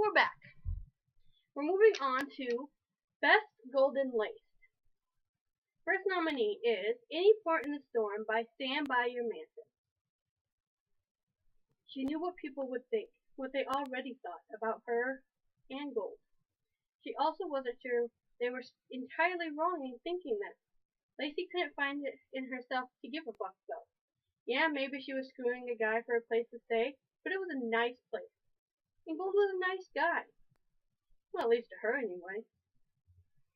we're back. We're moving on to Best Golden Lace. First nominee is Any Port in the Storm by Stand By Your Mantis. She knew what people would think, what they already thought about her and gold. She also wasn't sure they were entirely wrong in thinking that. Lacey couldn't find it in herself to give a fuck though. Yeah, maybe she was screwing a guy for a place to stay, but it was a nice place. And Gold was a nice guy. Well, at least to her anyway.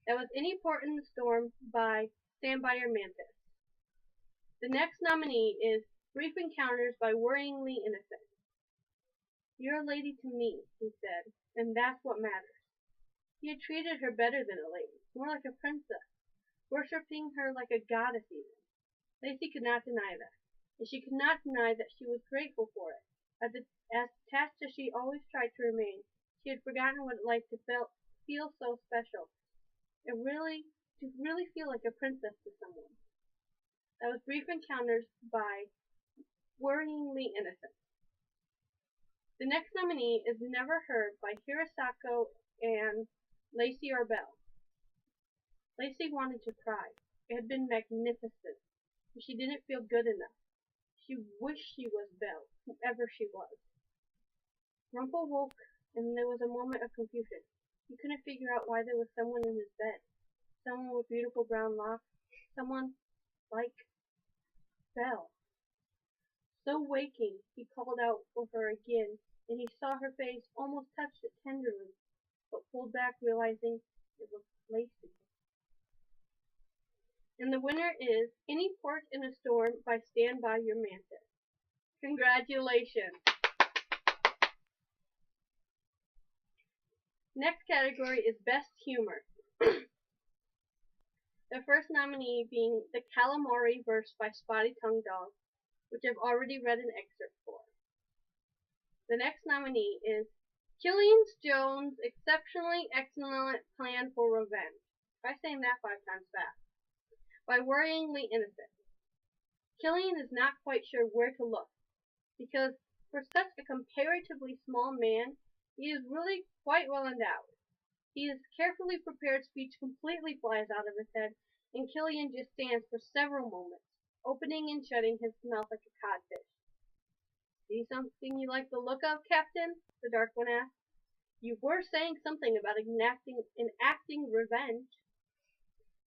That was Any Port in the Storm by Stand By Your Mantis. The next nominee is Brief Encounters by Worryingly Innocent. You're a lady to me, he said, and that's what matters. He had treated her better than a lady, more like a princess, worshipping her like a goddess even. Lacey could not deny that, and she could not deny that she was grateful for it. As attached as she always tried to remain, she had forgotten what it like to feel so special, and to really feel like a princess to someone. That was Brief Encounters by Worryingly Innocent. The next nominee is Never Heard by Hirosako and Lacey or Belle. Lacey wanted to cry. It had been magnificent, but she didn't feel good enough. She wished she was Belle, whoever she was. Rumpel woke, and there was a moment of confusion. He couldn't figure out why there was someone in his bed. Someone with beautiful brown locks. Someone like Belle. So waking, he called out for her again, and he saw her face, almost touched it tenderly, but pulled back, realizing it was Lacey. And the winner is Any Port in a Storm by Stand By Your Mantis. Congratulations! Next category is Best Humor. The first nominee being The Calamari Verse by Spotty Tongue Dog, which I've already read an excerpt for. The next nominee is Killian Jones' Exceptionally Excellent Plan for Revenge. Try saying that 5 times fast. By Worryingly Innocent. Killian is not quite sure where to look, because for such a comparatively small man, he is really quite well endowed. His carefully prepared speech completely flies out of his head, and Killian just stands for several moments, opening and shutting his mouth like a codfish. See something you like the look of, Captain? The Dark One asked. You were saying something about enacting revenge.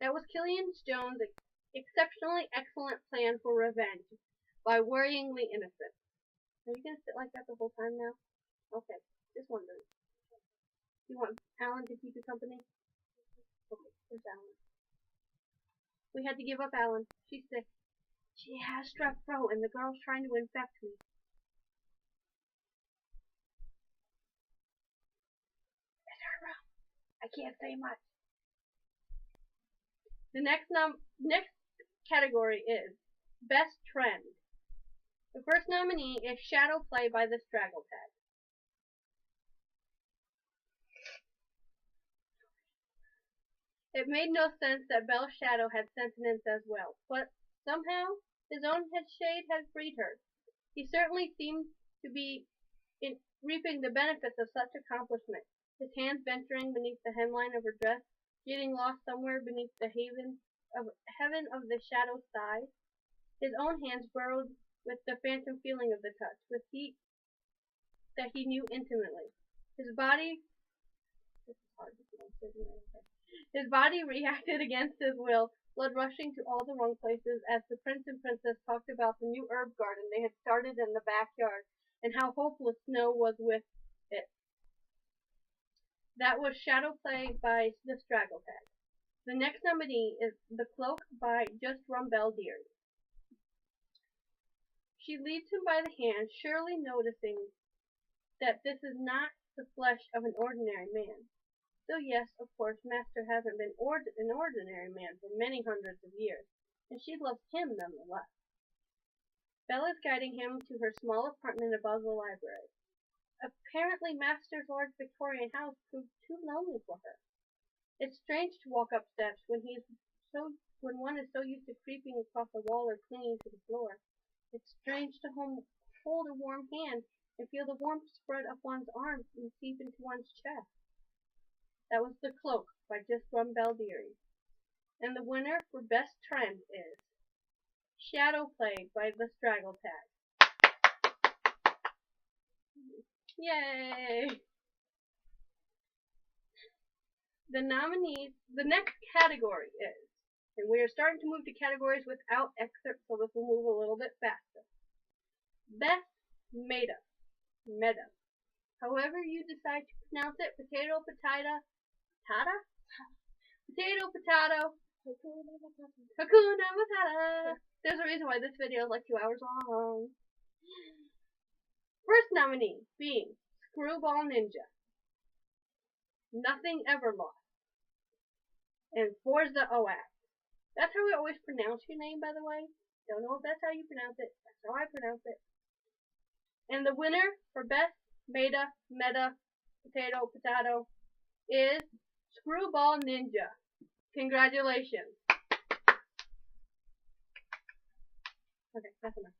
That was Killian Jones' Exceptionally Excellent Plan for Revenge by Worryingly Innocent. Are you going to sit like that the whole time now? Okay, just wondering. You want Alan to keep you company? Okay, there's Alan. We had to give up Alan. She's sick. She has strep throat and the girl's trying to infect me. It's her room. I can't say much. The next category is Best Trend. The first nominee is Shadow Play by the Straggle Tag. It made no sense that Belle's shadow had sentience as well, but somehow his own shade had freed her. He certainly seemed to be reaping the benefits of such accomplishment, his hands venturing beneath the hemline of her dress, getting lost somewhere beneath the heaven of the shadow's thighs. His own hands burrowed with the phantom feeling of the touch, with heat that he knew intimately. His body reacted against his will, blood rushing to all the wrong places as the prince and princess talked about the new herb garden they had started in the backyard and how hopeless Snow was with it. That was Shadow Play by the Straggle Tag. The next nominee is The Cloak by Just Rumbell Dears. She leads him by the hand, surely noticing that this is not the flesh of an ordinary man. Though yes, of course, Master hasn't been an ordinary man for many hundreds of years, and she loves him nonetheless. Belle is guiding him to her small apartment above the library. Apparently Master's large Victorian house proved too lonely for her. It's strange to walk up steps when one is so used to creeping across a wall or clinging to the floor. It's strange to hold a warm hand and feel the warmth spread up one's arms and seep into one's chest. That was The Cloak by Just One Beldieri. And the winner for Best Trend is Shadow Play by The Straggle Tag. Yay! The next category is, and we are starting to move to categories without excerpts, so this will move a little bit faster. Best Meta. Meta. However you decide to pronounce it, potato, potato, tata? Potato, potato, Hakuna Matata. There's a reason why this video is like 2 hours long. First nominee being Screwball Ninja, Nothing Ever Lost, and Forza OX. That's how we always pronounce your name, by the way. Don't know if that's how you pronounce it. That's how I pronounce it. And the winner for Best Meta, Potato, Potato is Screwball Ninja. Congratulations. Okay, that's enough.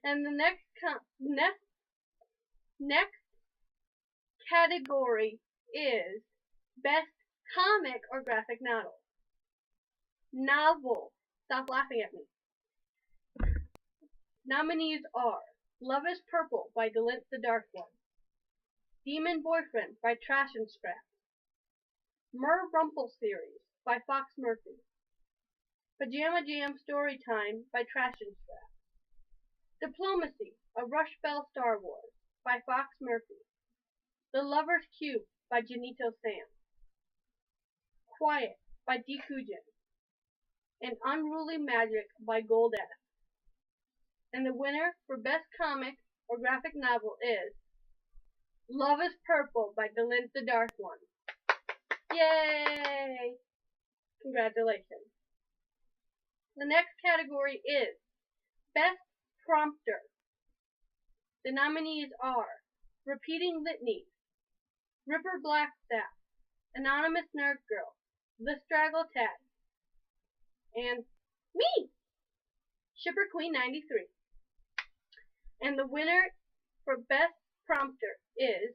And the next category is Best Comic or Graphic Novel. Novel. Stop laughing at me. Nominees are Love is Purple by Delint the Dark One, Demon Boyfriend by Trash and Scrap, Rumple series by Fox Murphy, Pajama Jam Storytime by Trash and Scrap, Diplomacy, a Rush Bell Star Wars by Fox Murphy, The Lover's Cube by Janito Sam, Quiet by Dekujin, and Unruly Magic by Gold S. And the winner for Best Comic or Graphic Novel is Love is Purple by Delint the Dark One. Yay! Congratulations. The next category is Best Prompter. The nominees are Repeating Litanies, Ripper Blackstaff, Anonymous Nerd Girl, The Straggle Tag, and me, Shipper Queen 93. And the winner for Best Prompter is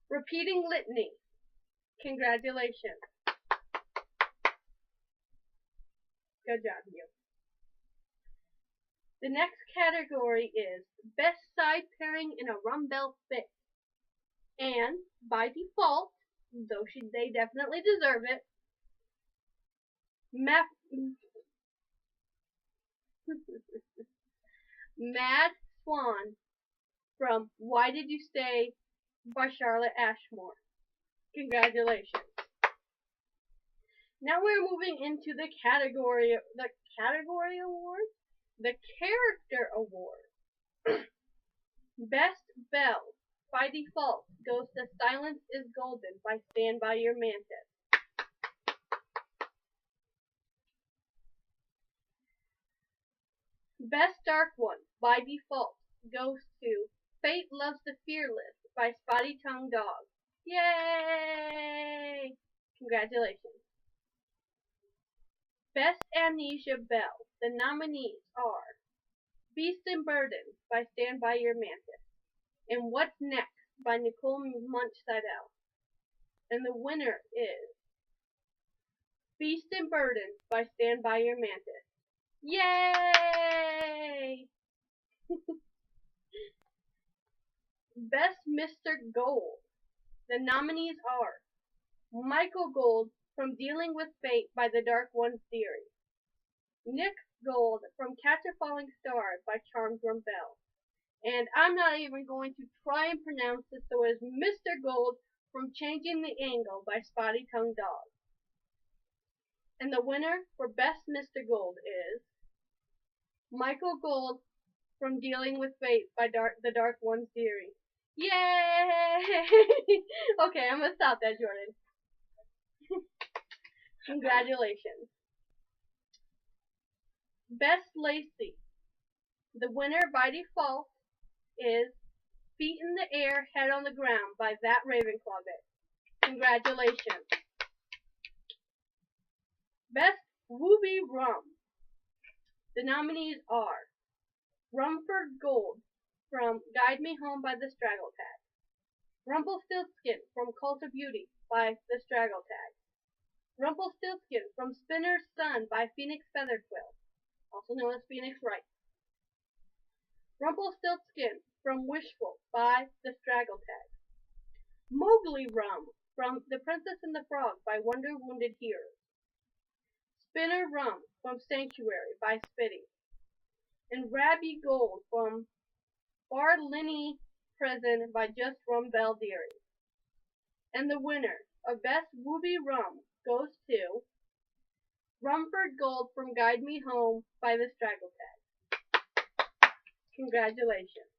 Repeating Litany. Congratulations. Good job, you. The next category is Best Side Pairing in a Rumbell Fit. And by default, though they definitely deserve it, Mad Swan from Why Did You Stay by Charlotte Ashmore. Congratulations. Now we're moving into the category award? The character award. Best Belle by default goes to Silence is Golden by Stand By Your Mantis. Best Dark One by default goes to Fate Loves the Fearless by Spotty Tongue Dog. Yay! Congratulations. Best Amnesia Belle. The nominees are Beast and Burden by Stand By Your Mantis and What's Next by Nicole Munch Seidel. And the winner is Beast and Burden by Stand By Your Mantis. Yay! Best Mr. Gold. The nominees are Michael Gold from Dealing with Fate by the Dark One series, Nick Gold from Catch a Falling Star by Charmed Rumbell, and I'm not even going to try and pronounce this, so it is Mr. Gold from Changing the Angle by Spotty Tongue Dog. And the winner for Best Mr. Gold is Michael Gold from Dealing with Fate by the Dark One series. Yay! Okay, I'm gonna stop that, Jordan. Congratulations. Best Lacey. The winner by default is Feet in the Air, Head on the Ground by That Ravenclaw Bit. Congratulations. Best Wooby Rum. The nominees are Rumford Gold from Guide Me Home by the Straggle Tag. Rumpelstiltskin from Cult of Beauty by the Straggle Tag. Rumpelstiltskin from Spinner's Son by Phoenix Featherquill, also known as Phoenix Wright. Rumpelstiltskin from Wishful by the Straggle Tag. Mowgli Rum from The Princess and the Frog by Wonder Wounded Heroes. Spinner Rum from Sanctuary by Spitty. And Rabby Gold from Barlinnie Prison by Just Rum Bell Dearie. And the winner of Best Wooby Rum goes to Rumford Gold from Guide Me Home by the Straggle Tag. Congratulations.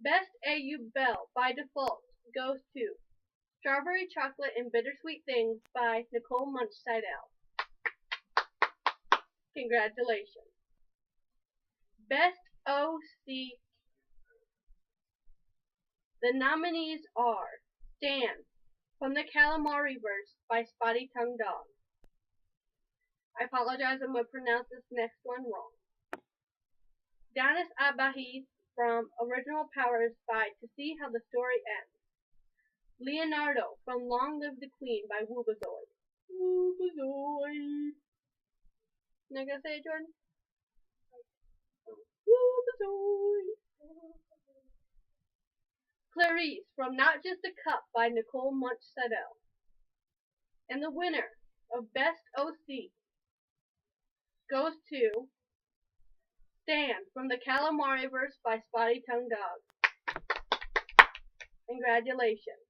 Best AU Bell by default goes to Strawberry Chocolate and Bittersweet Things by Nicole Munch Seidel. Congratulations. Best OC. The nominees are Stan from the Calamariverse by Spotty Tongue Dog. I apologize, I'm going to pronounce this next one wrong. Danis Abahis from Original Powers by To See How the Story Ends. Leonardo from Long Live the Queen by Woobazoid. Woobazoid. Now gonna say it, Jordan? Woobazoid. Clarice from Not Just a Cup by Nicole Munch Seidel. And the winner of Best OC goes to Stan from the Calamariverse by Spotty Tongue Dog. Congratulations.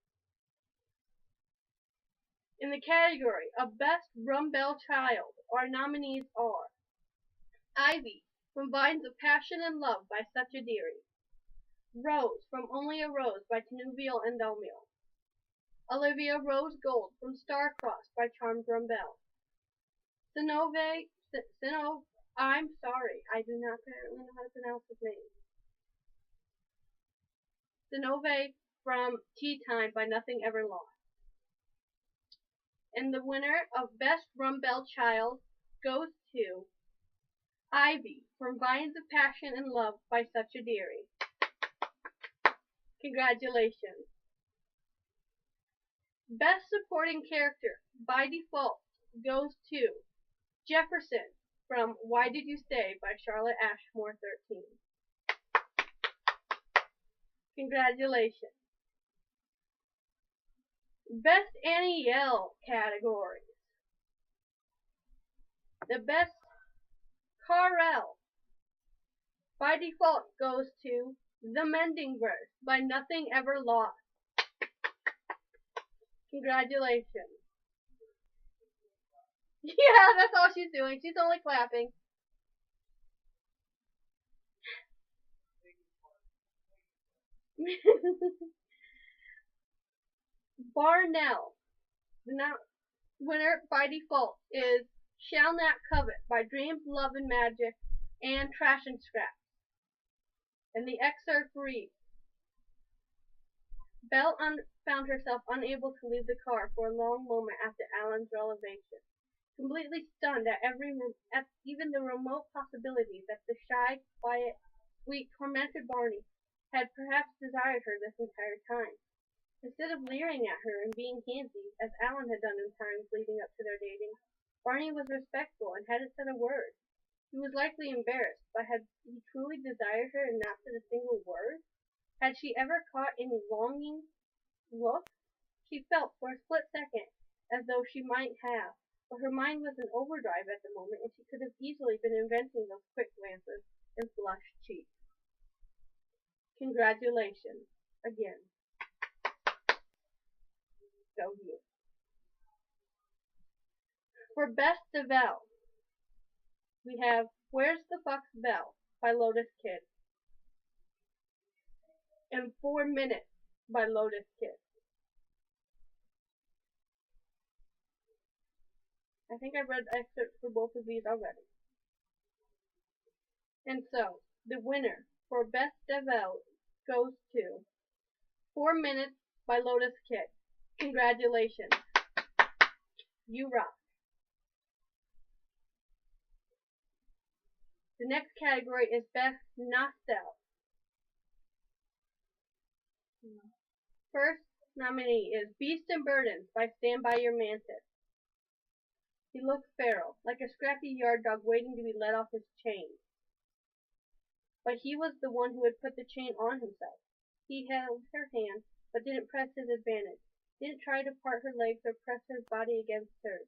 In the category of Best Rumbell Child, our nominees are Ivy from Vines of Passion and Love by Such a Dearie. Rose from Only a Rose by Tanuvial and Dalmiel. Olivia Rose Gold from Starcrossed by Charmed Rumbell. I'm sorry, I do not apparently know how to pronounce his name. Sinove from Tea Time by Nothing Ever Lost. And the winner of Best Rumbell Child goes to Ivy from Vines of Passion and Love by Such a Dearie. Congratulations. Best Supporting Character by default goes to Jefferson from Why Did You Stay by Charlotte Ashmore 13. Congratulations. Best Annie Yell categories. The Best Carl by default goes to The Mendingverse by Nothing Ever Lost. Congratulations. Yeah, that's all she's doing. She's only clapping. Barnell. The winner by default is Shall Not Covet by Dreams, Love and Magic and Trash and Scrap. And the excerpt reads, Belle found herself unable to leave the car for a long moment after Alan's revelation, completely stunned at even the remote possibility that the shy, quiet, sweet, tormented Barney had perhaps desired her this entire time. Instead of leering at her and being handsy, as Alan had done in times leading up to their dating, Barney was respectful and hadn't said a word. He was likely embarrassed, but had he truly desired her and not said a single word? Had she ever caught any longing look? She felt for a split second as though she might have, but her mind was in overdrive at the moment, and she could have easily been inventing those quick glances and flushed cheeks. Congratulations, again. Go you. For Best Devel, we have Where's the Fuck's Bell by Lotus Kid. And 4 Minutes by Lotus Kid. I think I read excerpts for both of these already. And so, the winner for Best Devel goes to 4 Minutes by Lotus Kid. Congratulations. You rock. The next category is Best Nostel First nominee is Beasts and Burdens by Stand By Your Mantis. He looked feral, like a scrappy yard dog waiting to be let off his chain. But he was the one who had put the chain on himself. He held her hand, but didn't press his advantage. Didn't try to part her legs or press his body against hers.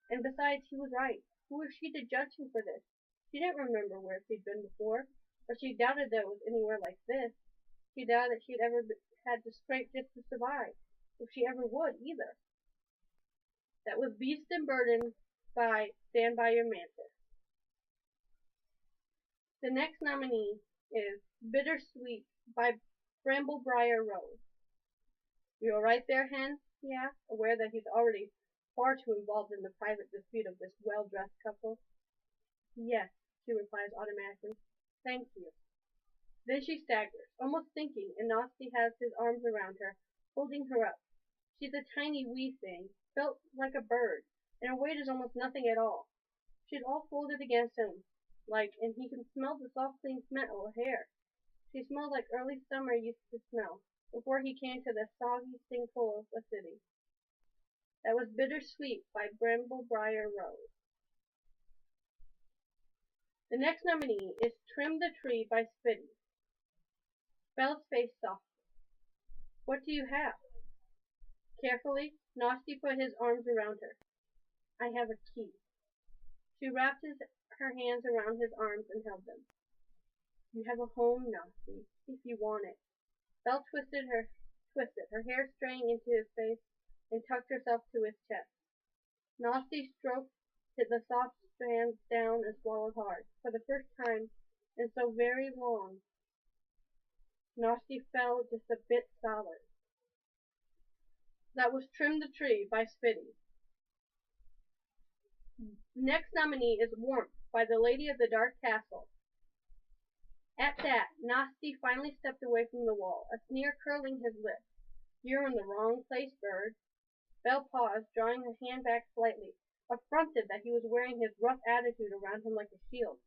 And besides, he was right. Who was she to judge him for this? She didn't remember where she'd been before, but she doubted that it was anywhere like this. She doubted that she'd ever had to scrape just to survive, if she ever would either. That was Beast and Burden by Stand By Your Mantis. The next nominee is Bittersweet by Bramblebriar Rose. You alright there, Hen? He asked, aware that he's already far too involved in the private dispute of this well-dressed couple. Yes, she replies automatically. Thank you. Then she staggers, almost thinking, and Nosti has his arms around her, holding her up. She's a tiny wee thing, built like a bird, and her weight is almost nothing at all. She's all folded against him, and he can smell the soft, clean smell of her hair. She smelled like early summer used to smell, before he came to the soggy sinkhole of the city. That was Bittersweet by Bramblebriar Rose. The next nominee is Trim the Tree by Spitty. Belle's face softened. What do you have? Carefully, Nosti put his arms around her. I have a key. She wrapped her hands around his arms and held them. You have a home, Nosti, if you want it. Belle twisted, her hair straying into his face, and tucked herself to his chest. Nosti stroked the soft strands down and swallowed hard. For the first time in so very long, Nosti felt just a bit solid. That was Trim the Tree by Spitty. Next nominee is Warmth by the Lady of the Dark Castle. At that, Nosti finally stepped away from the wall, a sneer curling his lips. You're in the wrong place, bird. Belle paused, drawing her hand back slightly, affronted that he was wearing his rough attitude around him like a shield.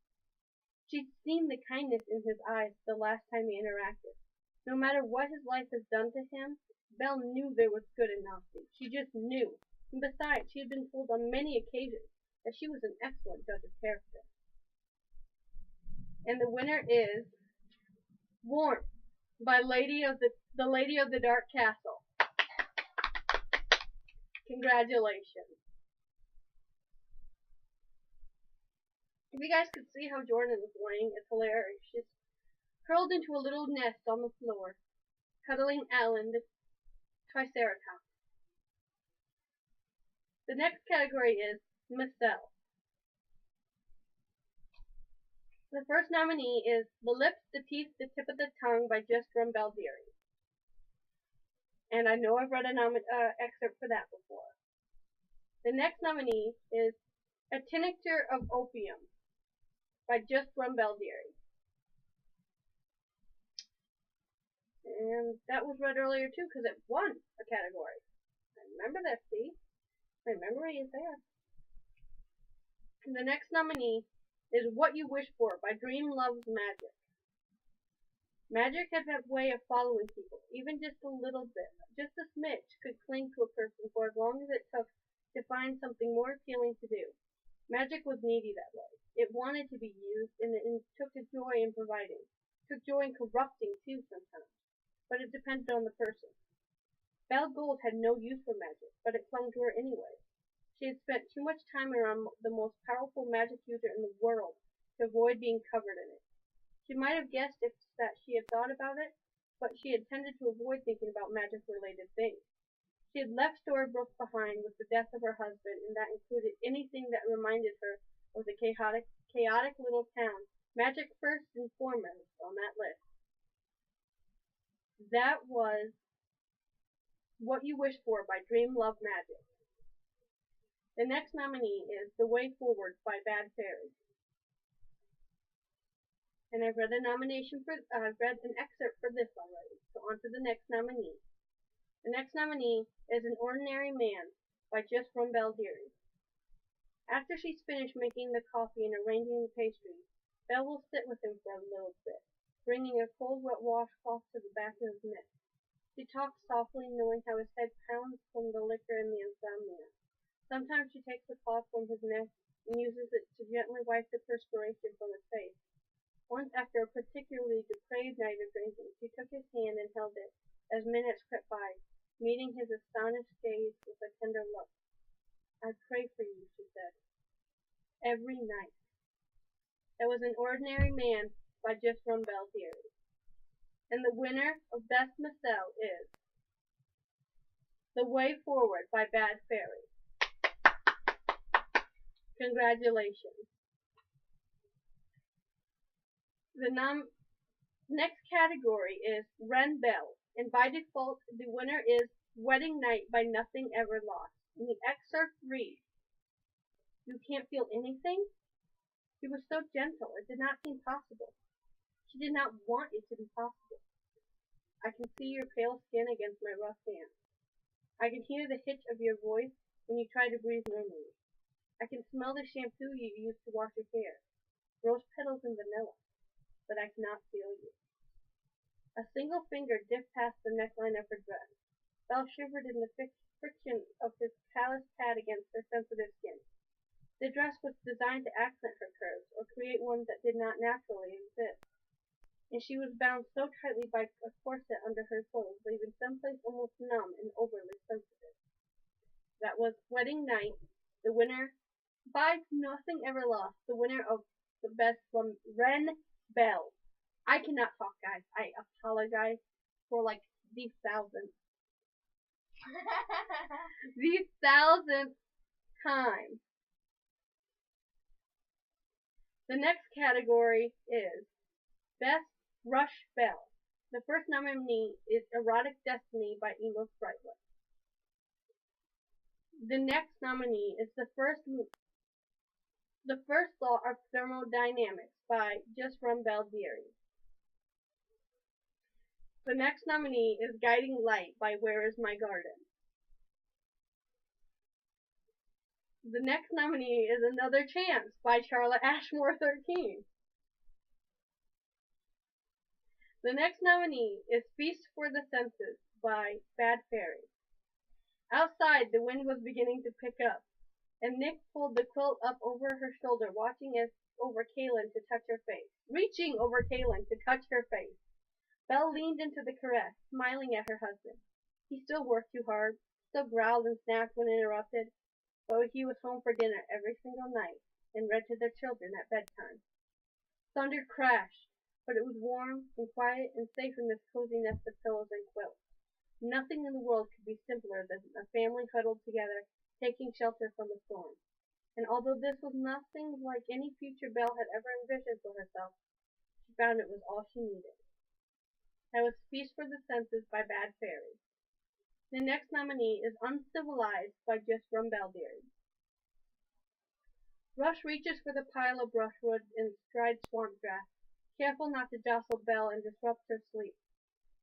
She'd seen the kindness in his eyes the last time they interacted. No matter what his life has done to him, Belle knew there was good in Nosti. She just knew. And besides, she had been told on many occasions that she was an excellent judge of character. And the winner is Warmth by the Lady of the Dark Castle. Congratulations. If you guys could see how Jordan is laying, it's hilarious. She's curled into a little nest on the floor, cuddling Alan, the Triceratops. The next category is Miscel. The first nominee is The Lips, the Teeth, the Tip of the Tongue by Just Rum Baldieri. And I know I've read an excerpt for that before. The next nominee is A Tincture of Opium by Just Rum Baldieri. And that was read earlier too because it won a category. I remember that, see? My memory is there. And the next nominee is What You Wish For by Dream Loves Magic. Magic has a way of following people, even just a little bit, just a smidge could cling to a person for as long as it took to find something more appealing to do. Magic was needy that way. It wanted to be used, and it took a joy in providing. It took joy in corrupting too sometimes, but it depended on the person. Belle Gold had no use for magic, but it clung to her anyway. She had spent too much time around the most powerful magic user in the world to avoid being covered in it. She might have guessed that she had thought about it, but she had tended to avoid thinking about magic-related things. She had left Storybrooke behind with the death of her husband, and that included anything that reminded her of the chaotic little town. Magic first and foremost on that list. That was What You Wish For by Dream Love Magic. The next nominee is The Way Forward by Bad Fairy. And I've read an excerpt for this already. So on to the next nominee. The next nominee is An Ordinary Man by Just Rum Baldieri. After she's finished making the coffee and arranging the pastries, Belle will sit with him for a little bit, bringing a cold wet washcloth to the back of his neck. She talks softly, knowing how his head pounds from the liquor and the insomnia. Sometimes she takes the cloth from his neck and uses it to gently wipe the perspiration from his face. Once, after a particularly depraved night of drinking, she took his hand and held it as minutes crept by, meeting his astonished gaze with a tender look. "I pray for you," she said, "every night." That was An Ordinary Man by Just Rumbell Deary. And the winner of Best Miscel is The Way Forward by Bad Fairy. Congratulations. The next category is Wren Bell, and by default, the winner is Wedding Night by Nothing Ever Lost. And the excerpt reads, "You can't feel anything?" She was so gentle, it did not seem possible. She did not want it to be possible. "I can see your pale skin against my rough hands. I can hear the hitch of your voice when you try to breathe normally. I can smell the shampoo you use to wash your hair, rose petals and vanilla, but I cannot feel you." A single finger dipped past the neckline of her dress. Belle shivered in the friction of his callous pad against her sensitive skin. The dress was designed to accent her curves, or create ones that did not naturally exist. And she was bound so tightly by a corset under her clothes, leaving some place almost numb and overly sensitive. That was Wedding Night, the winner by Nothing Ever Lost, the winner of the best from Wren Bell. I cannot talk, guys. I apologize for like the thousandth time. The next category is Best Rush Bell. The first nominee is Erotic Destiny by Emo Sprightlet. The next nominee is The First Law of Thermodynamics by Just Rumbell Deary. The next nominee is Guiding Light by Where Is My Garden. The next nominee is Another Chance by Charlotte Ashmore 13. The next nominee is Feast for the Senses by Bad Fairy. Outside, the wind was beginning to pick up, and Nick pulled the quilt up over her shoulder, reaching over Kaylin to touch her face. Belle leaned into the caress, smiling at her husband. He still worked too hard, still growled and snapped when interrupted, but he was home for dinner every single night and read to their children at bedtime. Thunder crashed, but it was warm and quiet and safe in this cozy nest of pillows and quilts. Nothing in the world could be simpler than a family huddled together, taking shelter from a storm. And although this was nothing like any future Belle had ever envisioned for herself, she found it was all she needed. That was Feast for the Senses by Bad Fairy. The next nominee is Uncivilized by Just Rumbell Deary. Rush reaches for the pile of brushwood and dried swamp grass, careful not to jostle Belle and disrupt her sleep.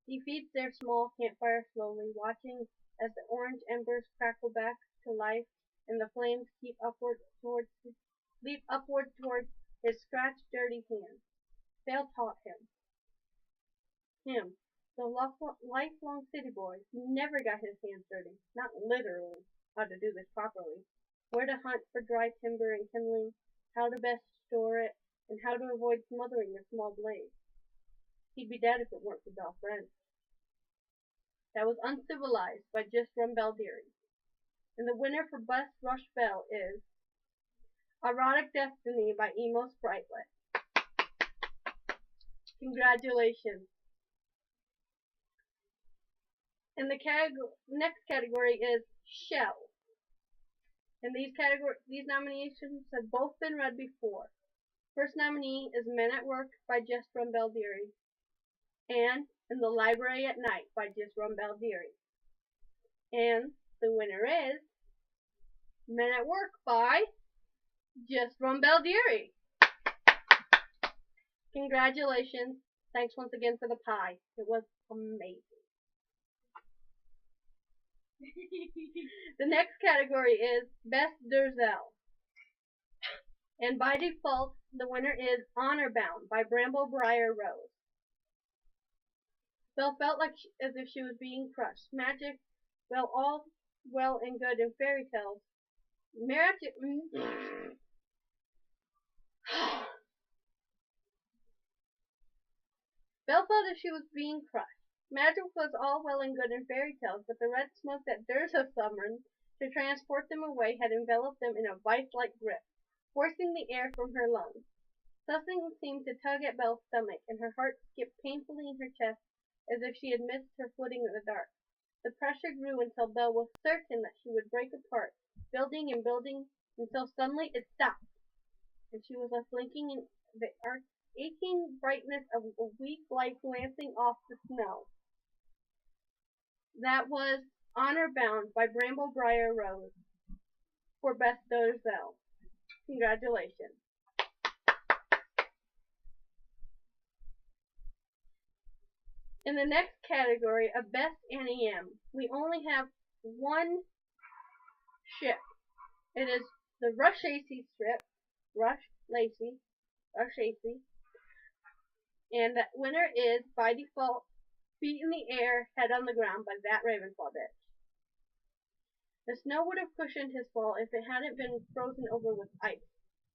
He feeds their small campfire slowly, watching as the orange embers crackle back to life and the flames leap upward towards his scratched, dirty hands. Belle taught him, the lifelong city boy, who never got his hands dirty, not literally, how to do this properly, where to hunt for dry timber and kindling, how to best store it, and how to avoid smothering a small blaze. He'd be dead if it weren't for Belle Friend. That was Uncivilized by Just Rumbell Deary. And the winner for Best Rush Bell is Erotic Destiny by Emo Sprightlet. Congratulations. And the next category is Shell. And these nominations have both been read before. First nominee is Men at Work by Just Rumbell Deary, and In the Library at Night by Just Rumbell Deary. And the winner is Men at Work by Just Rumbell Deary. Congratulations. Thanks once again for the pie. It was amazing. The next category is Best Derzell. And by default, the winner is Honor Bound by Bramblebriar Rose. Belle felt like as if she was being crushed. Magic, well, all well and good in fairy tales. Magic. Belle felt as she was being crushed. Magic was all well and good in fairy tales, but the red smoke that Dursa summoned to transport them away had enveloped them in a vice-like grip, forcing the air from her lungs. Something seemed to tug at Belle's stomach, and her heart skipped painfully in her chest as if she had missed her footing in the dark. The pressure grew until Belle was certain that she would break apart, building and building until suddenly it stopped, and she was left blinking in the aching brightness of a weak light glancing off the snow. That was Honor Bound by Bramblebriar Rose for Best Dozel. Congratulations. In the next category of Best NEM, we only have one ship. It is the Rush AC strip, Rush Lacey, and the winner is, by default, Feet in the Air, Head on the Ground by that Ravenclaw bitch. The snow would have cushioned his fall if it hadn't been frozen over with ice.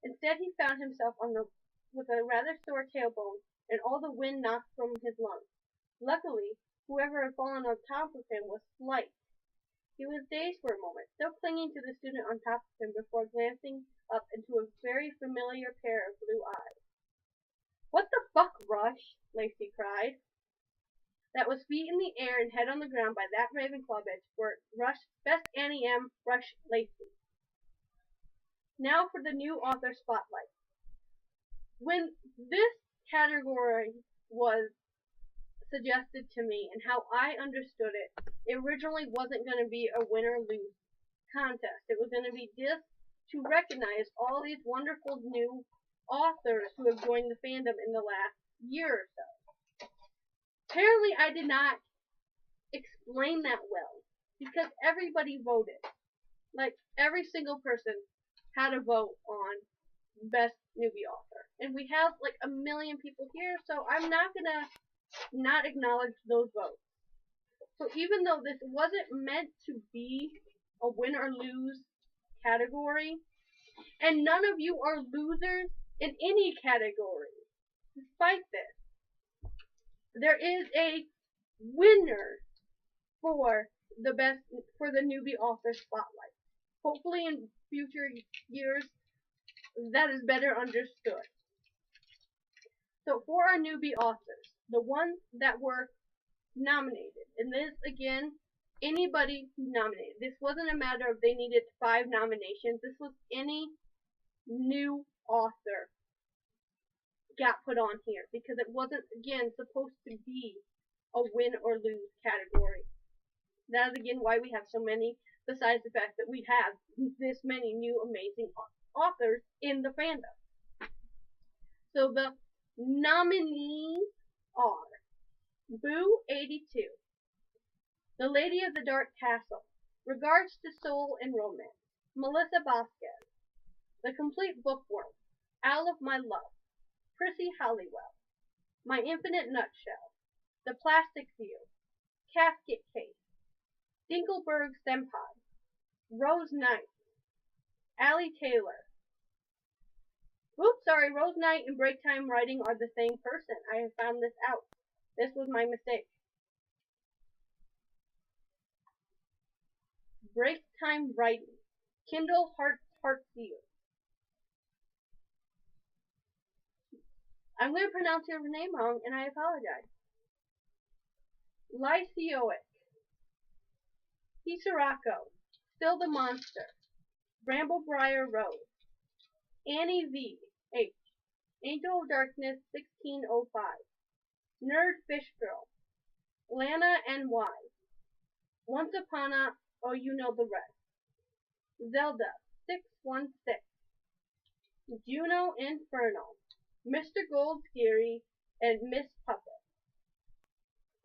Instead, he found himself with a rather sore tailbone and all the wind knocked from his lungs. Luckily, whoever had fallen on top of him was slight. He was dazed for a moment, still clinging to the student on top of him before glancing up into a very familiar pair of blue eyes. "What the fuck, Rush?" Lacey cried. That was Feet in the Air and Head on the Ground by that Ravenclaw bitch for Rush Best NEM, Rush Lacey. Now for the new author spotlight. When this category was suggested to me and how I understood it, it originally wasn't going to be a win or lose contest. It was going to be just to recognize all these wonderful new authors who have joined the fandom in the last year or so. Apparently I did not explain that well because everybody voted. Like every single person had a vote on best newbie author. And we have like a million people here, so I'm not gonna not acknowledge those votes. So even though this wasn't meant to be a win or lose category, and none of you are losers in any category, despite this, there is a winner for the newbie author spotlight. Hopefully in future years that is better understood. So for our newbie authors, the ones that were nominated, and this again, anybody who nominated. This wasn't a matter of they needed 5 nominations. This was any new author got put on here because it wasn't, again, supposed to be a win or lose category. That is again why we have so many, besides the fact that we have this many new amazing authors in the fandom. So the nominees are Boo 82, The Lady of the Dark Castle, Regards to Soul and Romance, Melissa Vasquez, The Complete Bookworm, Owl of My Love, Prissy Halliwell, My Infinite Nutshell, The Plastic View, Casket Case, Dinkelberg Senpai, Rose Knight, Allie Taylor. Oops, sorry, Rose Knight and Break Time Writing are the same person. I have found this out. This was my mistake. Break Time Writing, Kindle Heartseal. I'm going to pronounce your name wrong, and I apologize. Lysioic, Hisarako, Still the Monster, Bramblebriar Rose, Annie V. H. Angel of Darkness 1605, Nerd Fish Girl, Lana N.Y., Once Upon a, oh you know the rest, Zelda 616, Juno Infernal, Mr. Gold Scary, and Miss Puppet.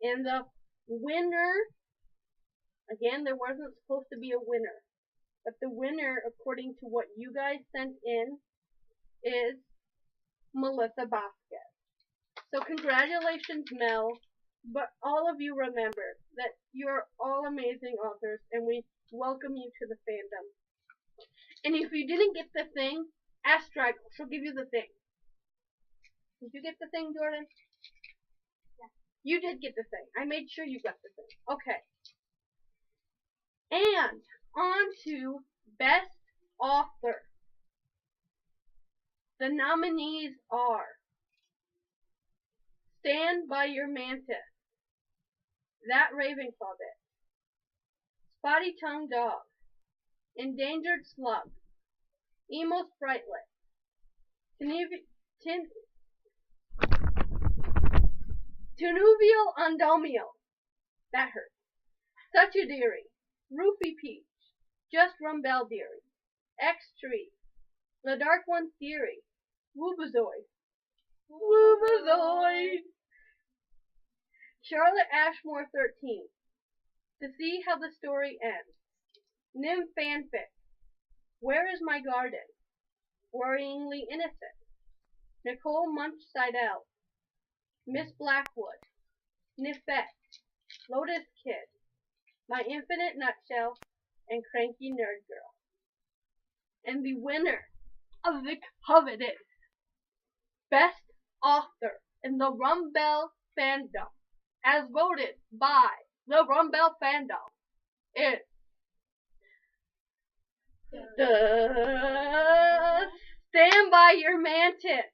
And the winner, again, there wasn't supposed to be a winner, but the winner, according to what you guys sent in, is Melissa Vasquez. So congratulations, Mel. But all of you remember that you're all amazing authors and we welcome you to the fandom. And if you didn't get the thing, ask Drago. She'll give you the thing. Did you get the thing, Jordan? Yeah. You did get the thing. I made sure you got the thing. Okay. And on to Best Author. The nominees are Stand by Your Mantis, That Ravenclaw Bit, Spotty Tongue Dog, Endangered Slug, Emo Spritelet, Tunuvial Undomial, that hurt, Such a Deary, Roofy Peach, Just Rumbell Deary, X Tree, The Dark One Theory, Woobazoid, Charlotte Ashmore 13, To See How the Story Ends, Nim Fanfic, Where Is My Garden, Worryingly Innocent, Nicole Munch Seidel, Miss Blackwood, Nifet, Lotus Kid, My Infinite Nutshell, and Cranky Nerd Girl. And the winner of the coveted Best Author in the Rumbell fandom, as voted by the Rumbell fandom, is Stand By Your Mantis.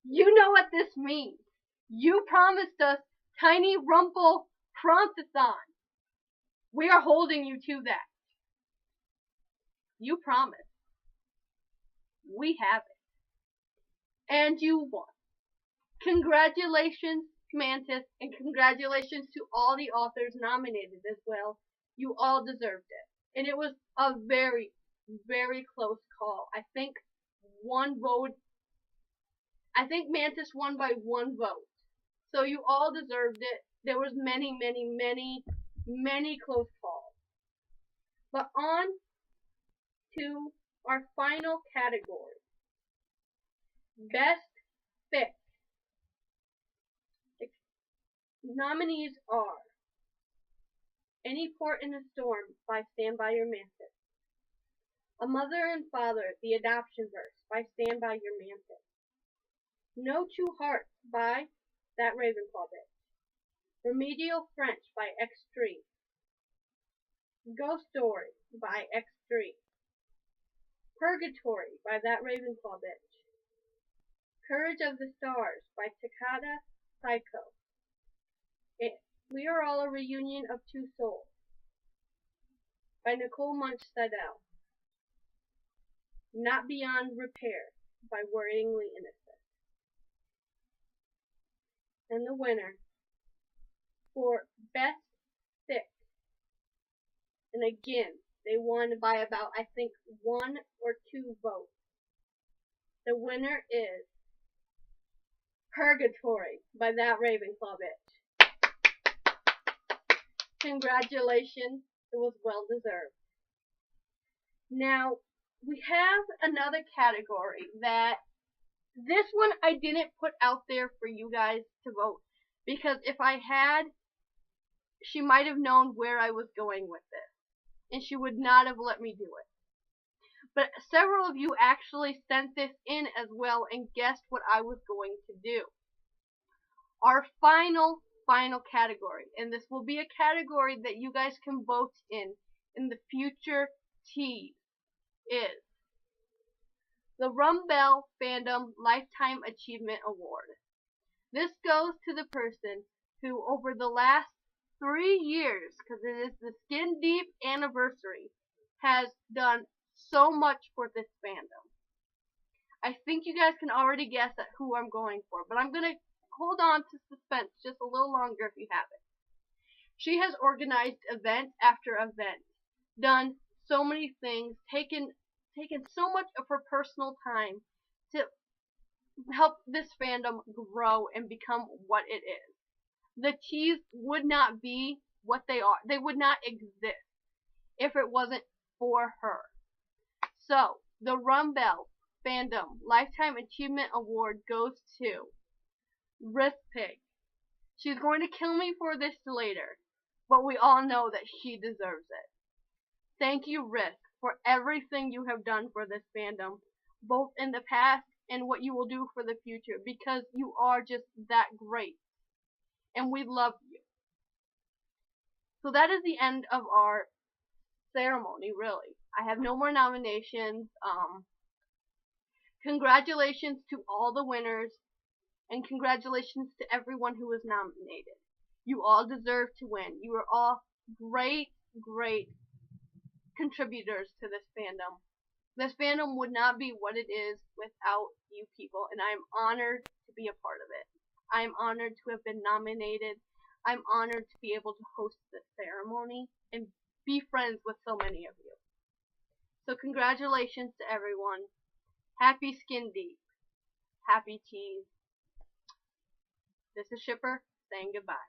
You know what this means. You promised us Tiny Rumple Prontathon. We are holding you to that. You promised. We have it. And you won. Congratulations, Mantis, and congratulations to all the authors nominated as well. You all deserved it. And it was a very, very close call. I think Mantis won by one vote. So you all deserved it. There was many, many, many, many close calls. But on to our final category. Best Fic. Nominees are Any Port in a Storm by Stand By Your Mantis, A Mother and Father, The Adoption Verse by Stand By Your Mantis, No Two Hearts by That Ravenclaw Bitch, Remedial French by X3, Ghost Story by X3, Purgatory by That Ravenclaw Bitch, Courage of the Stars by Takada Psycho, We Are All a Reunion of Two Souls by Nicole Munch Seidel, Not Beyond Repair by Worryingly Innocent. And the winner for Best Fic, and again, they won by about, I think, 1 or 2 votes. The winner is Purgatory by That Ravenclaw Bitch. Congratulations, it was well deserved. Now, we have another category that this one I didn't put out there for you guys to vote, because if I had, she might have known where I was going with this, and she would not have let me do it. But several of you actually sent this in as well and guessed what I was going to do. Our final category, and this will be a category that you guys can vote in the future teas, is the Rumbell Fandom Lifetime Achievement Award. This goes to the person who, over the last 3 years, because it is the Skin Deep anniversary, has done so much for this fandom. I think you guys can already guess at who I'm going for, but I'm going to hold on to suspense just a little longer if you haven't. She has organized event after event, done so many things, taken so much of her personal time to help this fandom grow and become what it is. The teas would not be what they are. They would not exist if it wasn't for her. So, the Rumbell Fandom Lifetime Achievement Award goes to Risk Pig, She's going to kill me for this later, but we all know that she deserves it. Thank you, Risk, for everything you have done for this fandom, both in the past and what you will do for the future, because you are just that great. And we love you. So that is the end of our ceremony, really. I have no more nominations. Congratulations to all the winners, and congratulations to everyone who was nominated. You all deserve to win. You are all great, great contributors to this fandom. This fandom would not be what it is without you people, and I am honored to be a part of it. I am honored to have been nominated. I'm honored to be able to host this ceremony and be friends with so many of you. So congratulations to everyone. Happy Skin Deep. Happy Teas. This is Shipper saying goodbye.